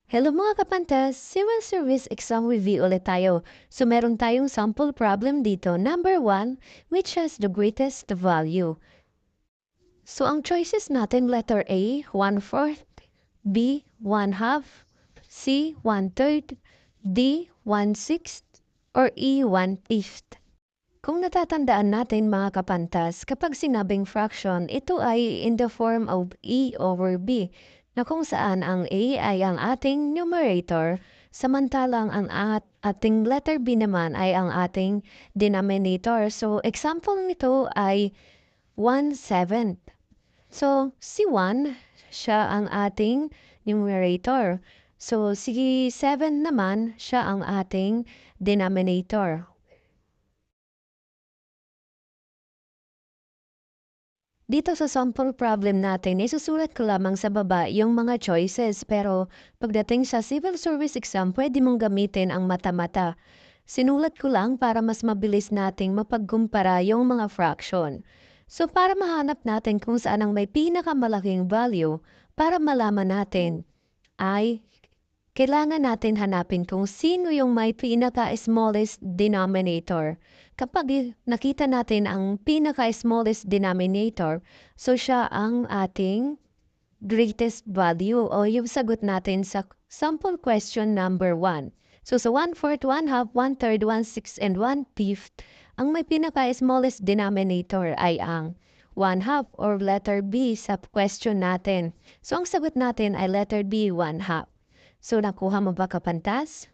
Hello mga kapantas! Civil Service Exam Review ulit tayo. So meron tayong sample problem dito. Number 1, which has the greatest value? So ang choices natin, letter A, 1/4, B, 1/2, C, 1/3, D, 1/6, or E, 1/5. Kung natatandaan natin mga kapantas, kapag sinabing fraction, ito ay in the form of E over B, na kung saan ang A ay ang ating numerator, samantalang ang ating letter B naman ay ang ating denominator. So, example nito ay 1/7. So, si 1, siya ang ating numerator. So, si 7 naman, siya ang ating denominator. Dito sa sample problem natin, isusulat ko lamang sa baba yung mga choices pero pagdating sa civil service exam, pwede mong gamitin ang mata-mata. Sinulat ko lang para mas mabilis nating mapagkumpara yung mga fraction. So para mahanap natin kung saan ang may pinakamalaking value, para malaman natin ay kailangan natin hanapin kung sino yung may pinaka-smallest denominator. Kapag nakita natin ang pinaka-smallest denominator, so siya ang ating greatest value o yung sagot natin sa sample question number 1. So sa 1/4, 1/2, 1/3, 1/6, and 1/5, ang may pinaka-smallest denominator ay ang 1/2 or letter B sa question natin. So ang sagot natin ay letter B, 1/2. So nakuha mo ba kapantas?